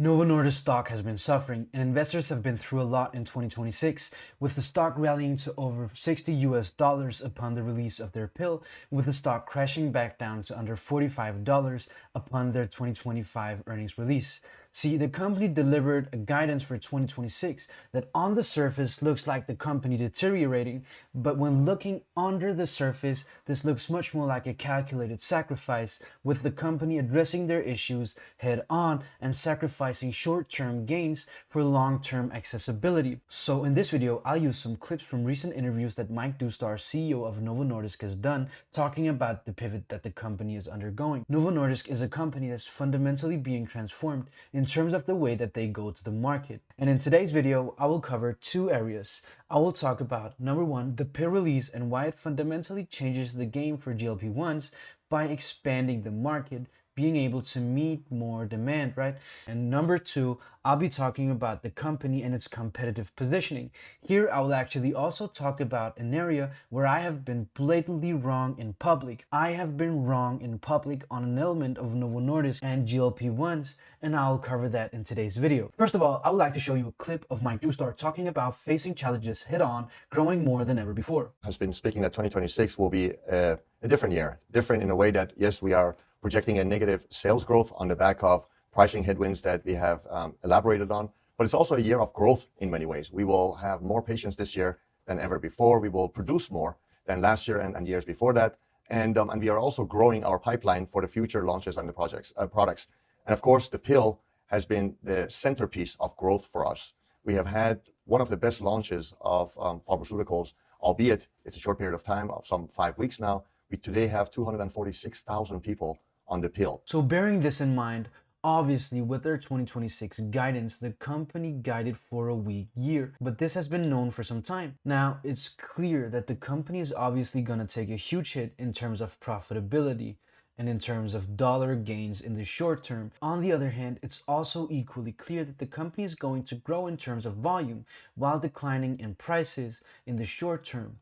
Novo Nordisk stock has been suffering, and investors have been through a lot in 2026, with the stock rallying to over $60 upon the release of their pill, with the stock crashing back down to under $45 upon their 2025 earnings release. See, the company delivered a guidance for 2026 that on the surface looks like the company deteriorating, but when looking under the surface, this looks much more like a calculated sacrifice, with the company addressing their issues head on and sacrificing short-term gains for long-term accessibility. So in this video, I'll use some clips from recent interviews that Mike Dustar, CEO of Novo Nordisk, has done, talking about the pivot that the company is undergoing. Novo Nordisk is a company that's fundamentally being transformed in terms of the way that they go to the market. And in today's video, I will cover two areas. I will talk about, number one, the pill release and why it fundamentally changes the game for GLP-1s by expanding the market, being able to meet more demand, right? And number two, I'll be talking about the company and its competitive positioning. Here, I will actually also talk about an area where I have been blatantly wrong in public. I have been wrong in public on an element of Novo Nordisk and GLP-1s, and I'll cover that in today's video. First of all, I would like to show you a clip of Mike Dustar talking about facing challenges head on, growing more than ever before. Has been speaking that 2026 will be a different year. Different in a way that, yes, we are projecting a negative sales growth on the back of pricing headwinds that we have elaborated on. But it's also a year of growth in many ways. We will have more patients this year than ever before. We will produce more than last year and years before that. And we are also growing our pipeline for the future launches and the products. And of course, the pill has been the centerpiece of growth for us. We have had one of the best launches of pharmaceuticals, albeit it's a short period of time of some 5 weeks now. We today have 246,000 people on the pill. So bearing this in mind, obviously with their 2026 guidance, the company guided for a weak year, but this has been known for some time. Now, it's clear that the company is obviously going to take a huge hit in terms of profitability and in terms of dollar gains in the short term. On the other hand, it's also equally clear that the company is going to grow in terms of volume while declining in prices in the short term.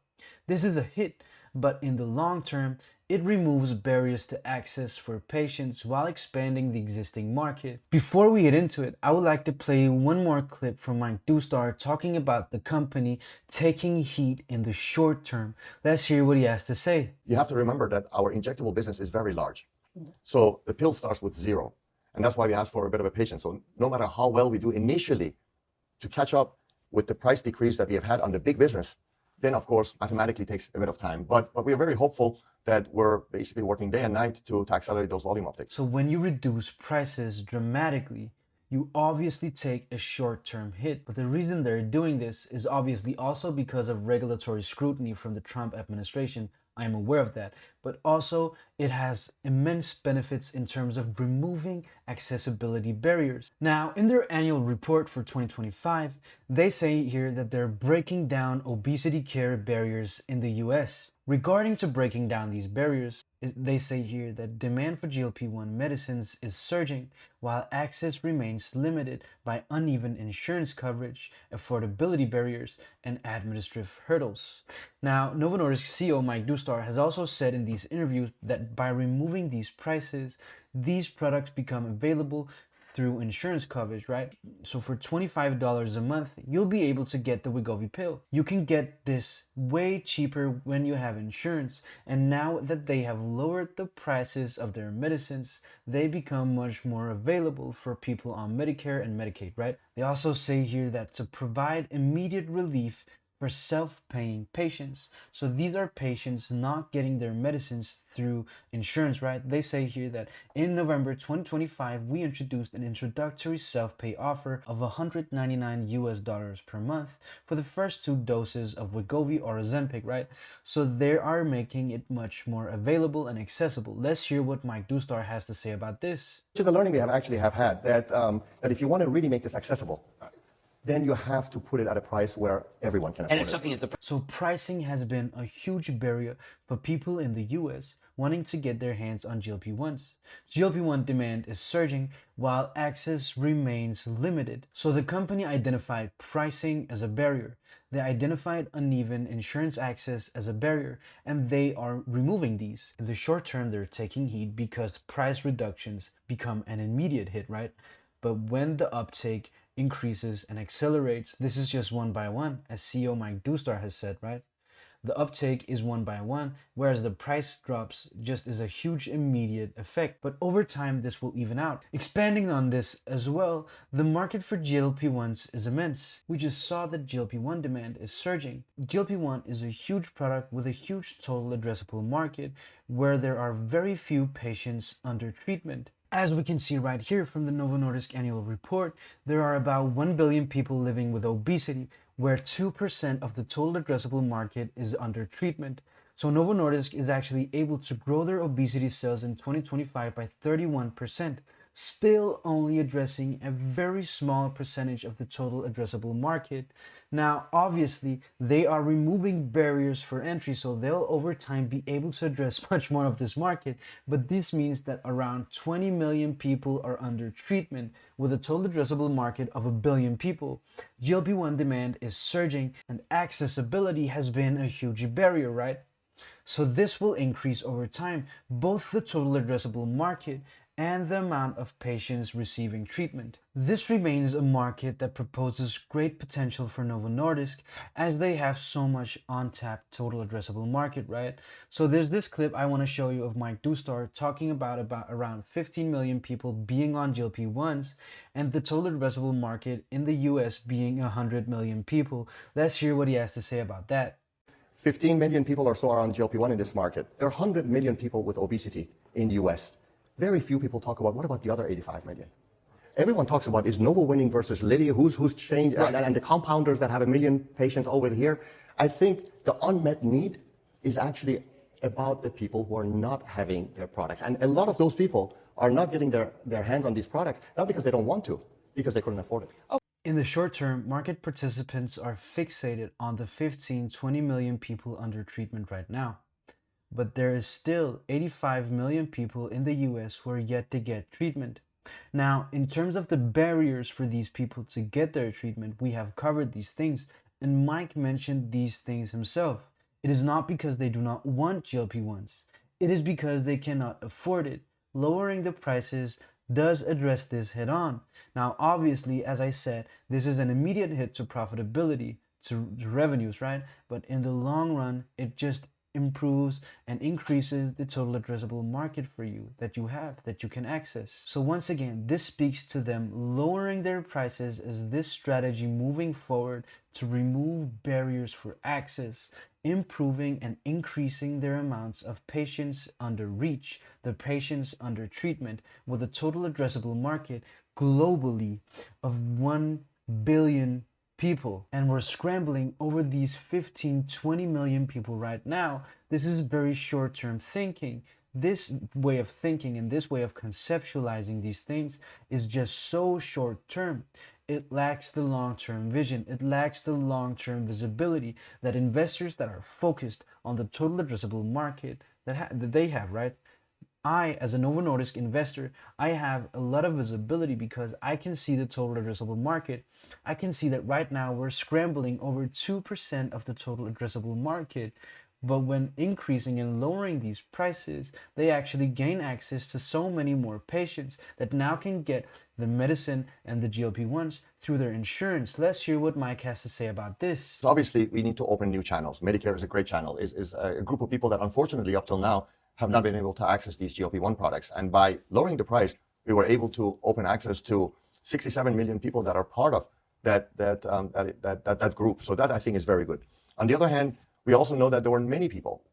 This is a hit, but in the long term, it removes barriers to access for patients while expanding the existing market. Before we get into it, I would like to play one more clip from Mike Dustar talking about the company taking heat in the short term. Let's hear what he has to say. You have to remember that our injectable business is very large. So the pill starts with zero. And that's why we ask for a bit of a patience. So no matter how well we do initially to catch up with the price decrease that we have had on the big business, then of course mathematically takes a bit of time, but we are very hopeful that we're basically working day and night to accelerate those volume uptakes. So when you reduce prices dramatically, you obviously take a short-term hit, but the reason they're doing this is obviously also because of regulatory scrutiny from the Trump administration. I am aware of that, but also it has immense benefits in terms of removing accessibility barriers. Now, in their annual report for 2025, they say here that they're breaking down obesity care barriers in the US. Regarding to breaking down these barriers, they say here that demand for GLP-1 medicines is surging while access remains limited by uneven insurance coverage, affordability barriers, and administrative hurdles. Now, Novo Nordisk CEO Mike Dustar has also said in these interviews that by removing these prices, these products become available through insurance coverage, right? So for $25 a month, you'll be able to get the Wegovy pill. You can get this way cheaper when you have insurance. And now that they have lowered the prices of their medicines, they become much more available for people on Medicare and Medicaid, right? They also say here that to provide immediate relief for self-paying patients. So these are patients not getting their medicines through insurance, right? They say here that in November 2025, we introduced an introductory self-pay offer of $199 per month for the first 2 doses of Wegovy or Ozempic, right? So they are making it much more available and accessible. Let's hear what Mike Dustar has to say about this. Which is a learning we have had that if you want to really make this accessible, then you have to put it at a price where everyone can afford And it's something that So pricing has been a huge barrier for people in the US wanting to get their hands on GLP-1s. GLP-1 demand is surging while access remains limited. So the company identified pricing as a barrier. They identified uneven insurance access as a barrier, and they are removing these. In the short term, they're taking heed because price reductions become an immediate hit, right? but when the uptake increases and accelerates, this is just one by one, as CEO Mike Dustar has said, right? The uptake is one by one, whereas the price drops just is a huge immediate effect. But over time, this will even out. Expanding on this as well, the market for GLP-1s is immense. We just saw that GLP-1 demand is surging. GLP-1 is a huge product with a huge total addressable market where there are very few patients under treatment. As we can see right here from the Novo Nordisk annual report, there are about 1 billion people living with obesity, where 2% of the total addressable market is under treatment. So Novo Nordisk is actually able to grow their obesity sales in 2025 by 31%, still only addressing a very small percentage of the total addressable market. Now, obviously, they are removing barriers for entry, so they'll over time be able to address much more of this market. But this means that around 20 million people are under treatment with a total addressable market of 1 billion people. GLP-1 demand is surging and accessibility has been a huge barrier, right? So this will increase over time, both the total addressable market and the amount of patients receiving treatment. This remains a market that proposes great potential for Novo Nordisk as they have so much untapped total addressable market, right? So there's this clip I want to show you of Mike Dustar talking about around 15 million people being on GLP-1s and the total addressable market in the US being 100 million people. Let's hear what he has to say about that. 15 million people or so are on GLP-1 in this market. There are 100 million people with obesity in the US. Very few people talk about, what about the other 85 million? Everyone talks about, is Novo winning versus Lilly, who's changed, right, and the compounders that have 1 million patients over here. I think the unmet need is actually about the people who are not having their products. And a lot of those people are not getting their hands on these products, not because they don't want to, because they couldn't afford it. In the short term, market participants are fixated on the 15-20 million people under treatment right now. But there is still 85 million people in the US who are yet to get treatment. Now, in terms of the barriers for these people to get their treatment, we have covered these things, and Mike mentioned these things himself. It is not because they do not want GLP-1s. It is because they cannot afford it. Lowering the prices does address this head on. Now, obviously, as I said, this is an immediate hit to profitability, to revenues, right? But in the long run, it just improves and increases the total addressable market for you that you have, that you can access. So once again, this speaks to them lowering their prices as this strategy moving forward to remove barriers for access, improving and increasing their amounts of patients under reach, the patients under treatment, with a total addressable market globally of 1 billion people. And we're scrambling over these 15-20 million people right now. This is very short-term thinking. This way of thinking and this way of conceptualizing these things is just so short-term. It lacks the long-term vision. It lacks the long-term visibility that investors that are focused on the total addressable market that they have, right? I, as a Novo Nordisk investor, I have a lot of visibility because I can see the total addressable market. I can see that right now we're scrambling over 2% of the total addressable market. But when increasing and lowering these prices, they actually gain access to so many more patients that now can get the medicine and the GLP-1s through their insurance. Let's hear what Mike has to say about this. So obviously, we need to open new channels. Medicare is a great channel, is a group of people that unfortunately up till now have not been able to access these GLP-1 products. And by lowering the price, we were able to open access to 67 million people that are part of that group. So that I think is very good. On the other hand, we also know that there were many people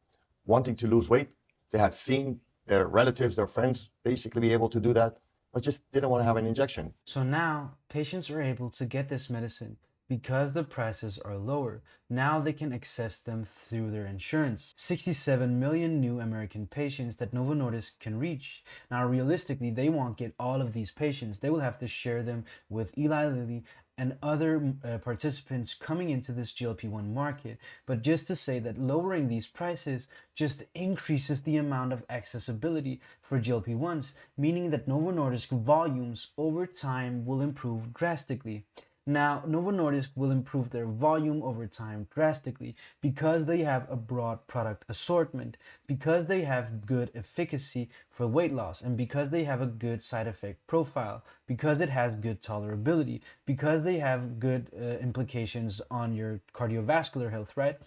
wanting to lose weight. They had seen their relatives, their friends basically be able to do that, but just didn't want to have an injection. So now patients are able to get this medicine because the prices are lower. Now they can access them through their insurance. 67 million new American patients that Novo Nordisk can reach. Now realistically, they won't get all of these patients. They will have to share them with Eli Lilly and other participants coming into this GLP-1 market. But just to say that lowering these prices just increases the amount of accessibility for GLP-1s, meaning that Novo Nordisk volumes over time will improve drastically. Now, Novo Nordisk will improve their volume over time drastically because they have a broad product assortment, because they have good efficacy for weight loss, and because they have a good side effect profile, because it has good tolerability, because they have good implications on your cardiovascular health, right?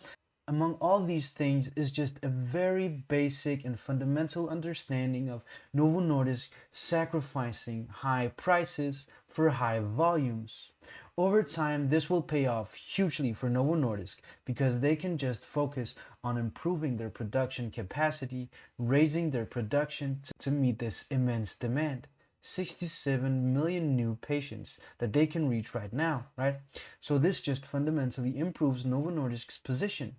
Among all these things is just a very basic and fundamental understanding of Novo Nordisk sacrificing high prices for high volumes. Over time, this will pay off hugely for Novo Nordisk because they can just focus on improving their production capacity, raising their production to meet this immense demand. 67 million new patients that they can reach right now, right? So this just fundamentally improves Novo Nordisk's position.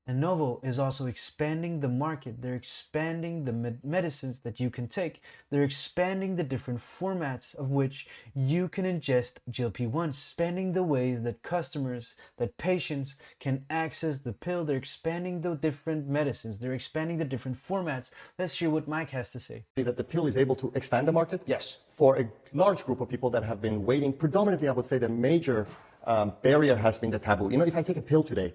And Novo is also expanding the market. They're expanding the medicines that you can take. They're expanding the different formats of which you can ingest GLP-1s, expanding the ways that customers, that patients can access the pill. They're expanding the different medicines. They're expanding the different formats. Let's hear what Mike has to say. That the pill is able to expand the market? Yes. For a large group of people that have been waiting, predominantly I would say the major barrier has been the taboo. You know, if I take a pill today,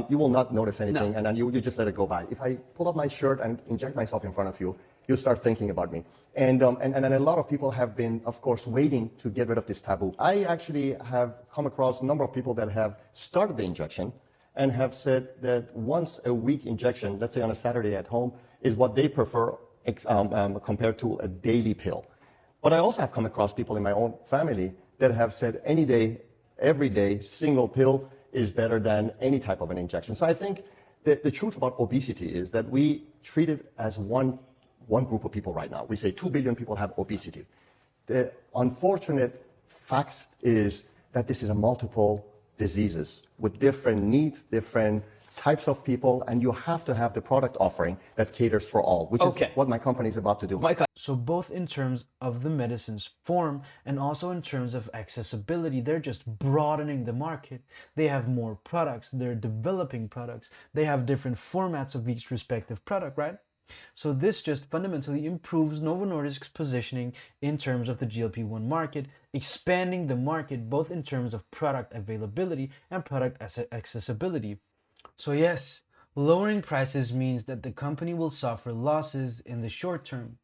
you will not notice anything, and then you just let it go by. If I pull up my shirt and inject myself in front of you, you'll start thinking about me. And then a lot of people have been, of course, waiting to get rid of this taboo. I actually have come across a number of people that have started the injection and have said that once a week injection, let's say on a Saturday at home, is what they prefer compared to a daily pill. But I also have come across people in my own family that have said any day, every day, single pill is better than any type of an injection. So I think that the truth about obesity is that we treat it as one group of people right now. We say 2 billion people have obesity. The unfortunate fact is that this is a multiple diseases with different needs, different types of people, and you have to have the product offering that caters for all, which is what my company is about to do. So both in terms of the medicine's form and also in terms of accessibility, they're just broadening the market. They have more products, they're developing products, they have different formats of each respective product, right? So this just fundamentally improves Novo Nordisk's positioning in terms of the GLP-1 market, expanding the market both in terms of product availability and product accessibility. So yes, lowering prices means that the company will suffer losses in the short term.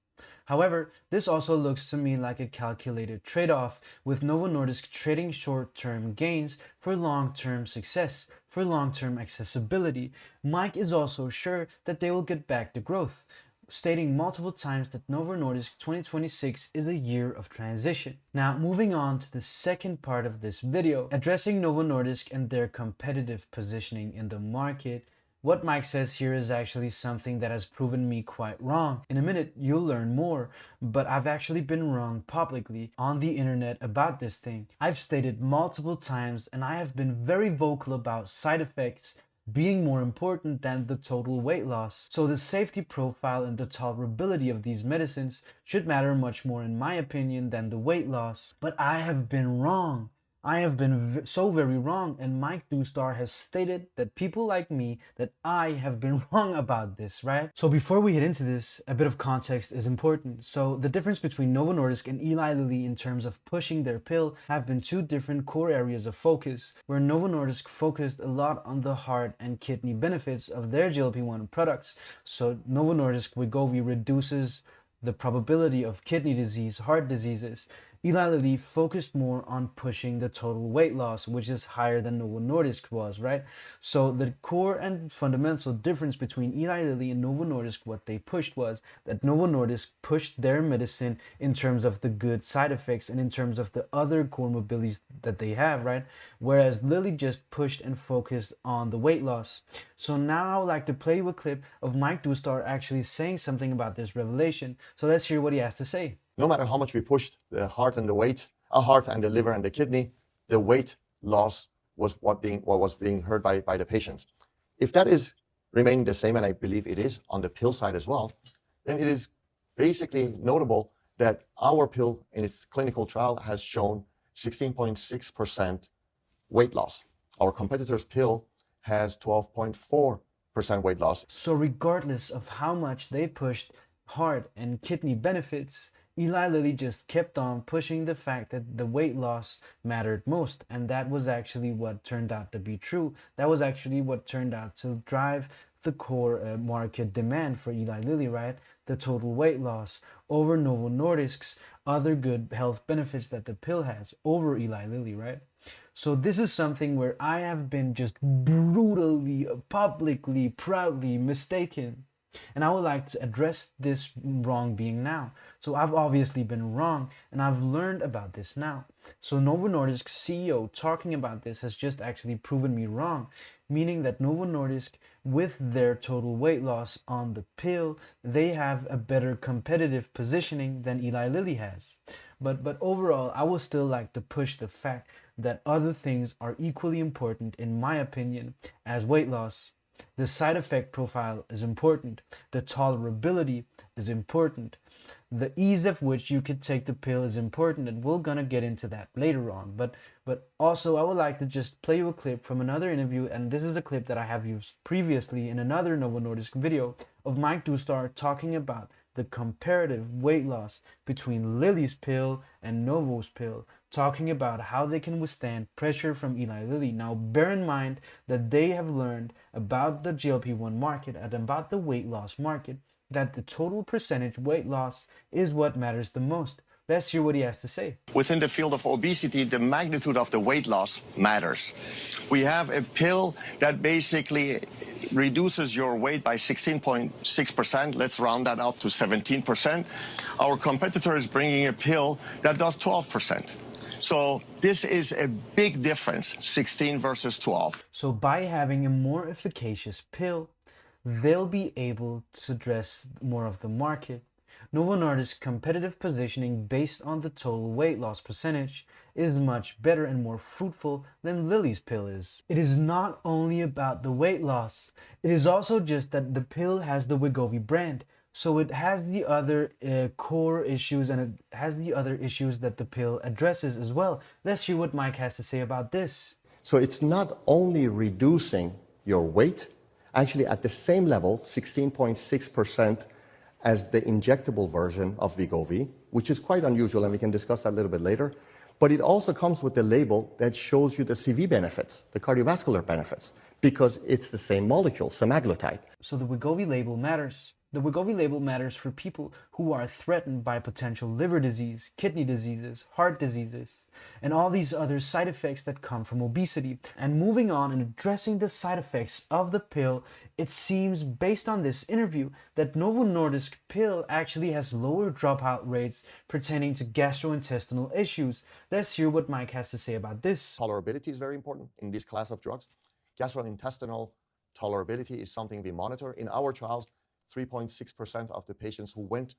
However, this also looks to me like a calculated trade-off, with Novo Nordisk trading short-term gains for long-term success, for long-term accessibility. Mike is also sure that they will get back to growth, stating multiple times that Novo Nordisk 2026 is a year of transition. Now, moving on to the second part of this video, addressing Novo Nordisk and their competitive positioning in the market. What Mike says here is actually something that has proven me quite wrong. In a minute, you'll learn more, but I've actually been wrong publicly on the internet about this thing. I've stated multiple times, and I have been very vocal about side effects being more important than the total weight loss. So the safety profile and the tolerability of these medicines should matter much more, in my opinion, than the weight loss. But I have been wrong. I have been so very wrong, and Mike Doostar has stated that people like me, that I have been wrong about this, right? So before we get into this, a bit of context is important. So the difference between Novo Nordisk and Eli Lilly in terms of pushing their pill have been two different core areas of focus, where Novo Nordisk focused a lot on the heart and kidney benefits of their GLP-1 products. So Novo Nordisk Wegovy reduces the probability of kidney disease, heart diseases. Eli Lilly focused more on pushing the total weight loss, which is higher than Novo Nordisk was, right? So the core and fundamental difference between Eli Lilly and Novo Nordisk, what they pushed was that Novo Nordisk pushed their medicine in terms of the good side effects and in terms of the other comorbidities that they have, right? Whereas Lilly just pushed and focused on the weight loss. So now I would like to play you a clip of Mike Doostar actually saying something about this revelation. So let's hear what he has to say. No matter how much we pushed the heart and the weight, our heart and the liver and the kidney, the weight loss was what was being heard by the patients. If that is remaining the same, and I believe it is on the pill side as well, then it is basically notable that our pill in its clinical trial has shown 16.6% weight loss. Our competitor's pill has 12.4% weight loss. So regardless of how much they pushed heart and kidney benefits, Eli Lilly just kept on pushing the fact that the weight loss mattered most, and that was actually what turned out to be true. That was actually what turned out to drive the core market demand for Eli Lilly, right? The total weight loss over Novo Nordisk's other good health benefits that the pill has over Eli Lilly, right? So this is something where I have been just brutally, publicly, proudly mistaken. And I would like to address this wrong being now. So I've obviously been wrong, and I've learned about this now. So Novo Nordisk CEO talking about this has just actually proven me wrong, meaning that Novo Nordisk, with their total weight loss on the pill, they have a better competitive positioning than Eli Lilly has. But overall, I would still like to push the fact that other things are equally important, in my opinion, as weight loss. The side effect profile is important. The tolerability is important. The ease of which you could take the pill is important, and we're gonna get into that later on. But also, I would like to just play you a clip from another interview, and this is a clip that I have used previously in another Novo Nordisk video of Mike Dustar talking about the comparative weight loss between Lilly's pill and Novo's pill, talking about how they can withstand pressure from Eli Lilly. Now, bear in mind that they have learned about the GLP-1 market and about the weight loss market, that the total percentage weight loss is what matters the most. Let's hear what he has to say. Within the field of obesity, the magnitude of the weight loss matters. We have a pill that basically reduces your weight by 16.6%. Let's round that up to 17%. Our competitor is bringing a pill that does 12%. So this is a big difference, 16 versus 12. So by having a more efficacious pill, they'll be able to address more of the market. Novo Nordisk's competitive positioning based on the total weight loss percentage is much better and more fruitful than Lilly's pill is. It is not only about the weight loss, it is also just that the pill has the Wegovy brand. So it has the other core issues, and it has the other issues that the pill addresses as well. Let's hear what Mike has to say about this. So it's not only reducing your weight, actually at the same level, 16.6%, as the injectable version of Wegovy, which is quite unusual, and we can discuss that a little bit later. But it also comes with a label that shows you the CV benefits, the cardiovascular benefits, because it's the same molecule, semaglutide. So the Wegovy label matters. The Wegovy label matters for people who are threatened by potential liver disease, kidney diseases, heart diseases, and all these other side effects that come from obesity. And moving on and addressing the side effects of the pill, it seems, based on this interview, that Novo Nordisk pill actually has lower dropout rates pertaining to gastrointestinal issues. Let's hear what Mike has to say about this. Tolerability is very important in this class of drugs. Gastrointestinal tolerability is something we monitor. In our trials, 3.6% of the patients who went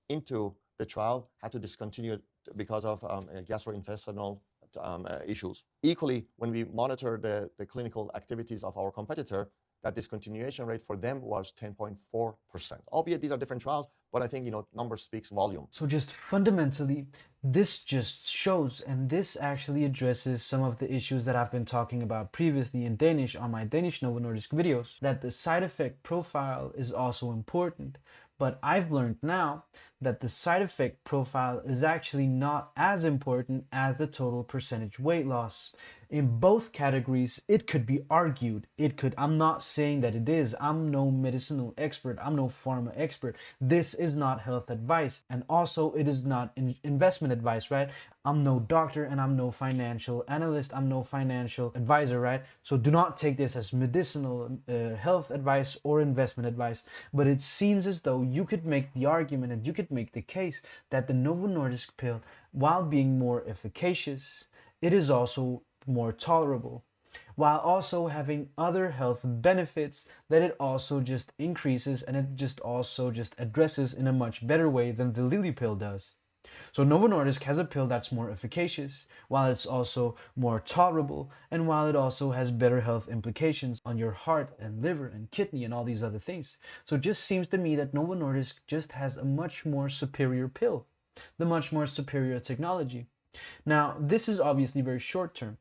into the trial had to discontinue because of gastrointestinal issues. Equally, when we monitor the clinical activities of our competitor, that discontinuation rate for them was 10.4%. Albeit these are different trials, but I think, numbers speaks volume. So just fundamentally, this just shows, and this actually addresses some of the issues that I've been talking about previously in Danish on my Danish Novo Nordisk videos, that the side effect profile is also important. But I've learned now that the side effect profile is actually not as important as the total percentage weight loss. In both categories, it could be argued. I'm not saying that it is. I'm no medicinal expert. I'm no pharma expert. This is not health advice. And also, it is not investment advice, right? I'm no doctor and I'm no financial analyst. I'm no financial advisor, right? So do not take this as medicinal health advice or investment advice. But it seems as though you could make the argument and you could make the case that the Novo Nordisk pill, while being more efficacious, it is also more tolerable, while also having other health benefits that it also just increases, and it just also just addresses in a much better way than the Lilly pill does. So Novo Nordisk has a pill that's more efficacious, while it's also more tolerable, and while it also has better health implications on your heart and liver and kidney and all these other things. So it just seems to me that Novo Nordisk just has a much more superior pill, the much more superior technology. Now, this is obviously very short term.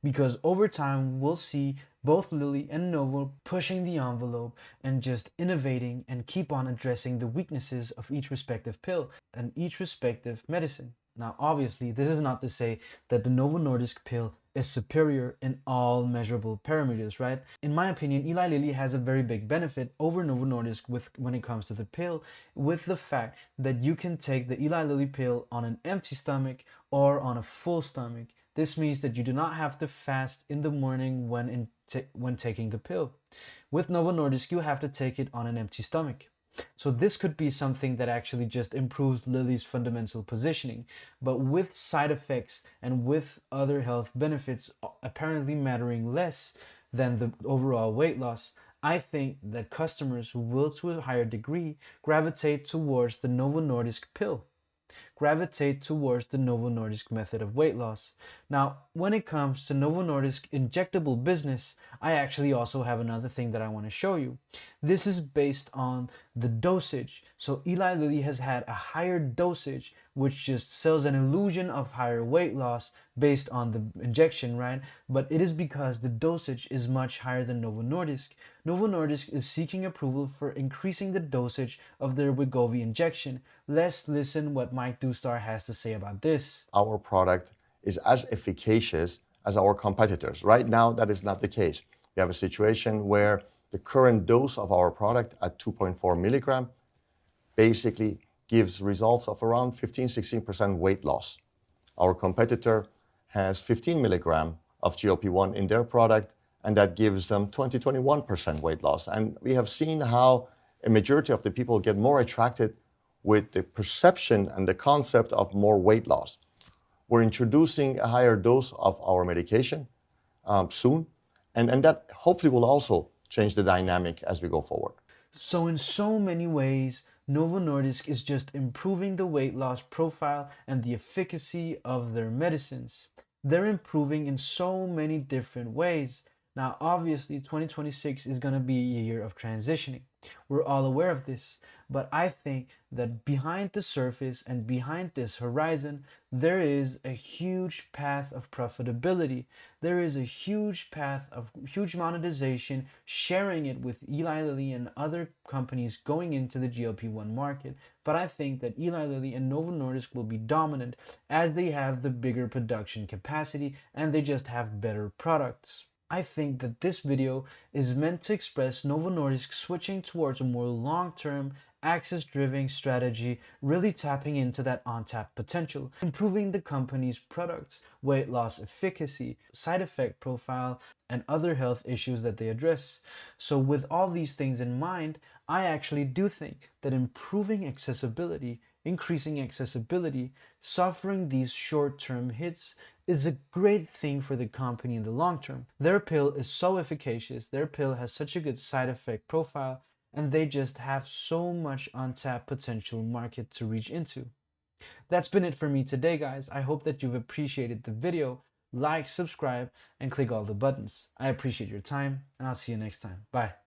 Because over time, we'll see both Lilly and Novo pushing the envelope and just innovating and keep on addressing the weaknesses of each respective pill and each respective medicine. Now, obviously, this is not to say that the Novo Nordisk pill is superior in all measurable parameters, right? In my opinion, Eli Lilly has a very big benefit over Novo Nordisk when it comes to the pill, with the fact that you can take the Eli Lilly pill on an empty stomach or on a full stomach. This means that you do not have to fast in the morning when taking the pill. With Novo Nordisk, you have to take it on an empty stomach. So this could be something that actually just improves Lilly's fundamental positioning, but with side effects and with other health benefits apparently mattering less than the overall weight loss, I think that customers will to a higher degree gravitate towards the Novo Nordisk pill. Gravitate towards the Novo Nordisk method of weight loss. Now, when it comes to Novo Nordisk injectable business, I actually also have another thing that I want to show you. This is based on the dosage. So Eli Lilly has had a higher dosage, which just sells an illusion of higher weight loss based on the injection, right? But it is because the dosage is much higher than Novo Nordisk. Novo Nordisk is seeking approval for increasing the dosage of their Wegovy injection. Let's listen what Mike Dustar has to say about this. Our product is as efficacious as our competitors. Right now, that is not the case. We have a situation where the current dose of our product at 2.4 milligram basically gives results of around 15-16% weight loss. Our competitor has 15 milligram of GLP-1 in their product, and that gives them 20-21% weight loss. And we have seen how a majority of the people get more attracted with the perception and the concept of more weight loss. We're introducing a higher dose of our medication soon, and that hopefully will also change the dynamic as we go forward. So in so many ways, Novo Nordisk is just improving the weight loss profile and the efficacy of their medicines. They're improving in so many different ways. Now, obviously, 2026 is going to be a year of transitioning. We're all aware of this, but I think that behind the surface and behind this horizon, there is a huge path of profitability. There is a huge path of huge monetization, sharing it with Eli Lilly and other companies going into the GLP-1 market. But I think that Eli Lilly and Novo Nordisk will be dominant as they have the bigger production capacity and they just have better products. I think that this video is meant to express Novo Nordisk switching towards a more long-term, access-driven strategy, really tapping into that untapped potential, improving the company's products, weight loss efficacy, side effect profile, and other health issues that they address. So with all these things in mind, I actually do think that improving accessibility, increasing accessibility, suffering these short-term hits is a great thing for the company in the long term. Their pill is so efficacious, their pill has such a good side effect profile, and they just have so much untapped potential market to reach into. That's been it for me today, guys. I hope that you've appreciated the video. Like, subscribe, and click all the buttons. I appreciate your time, and I'll see you next time. Bye.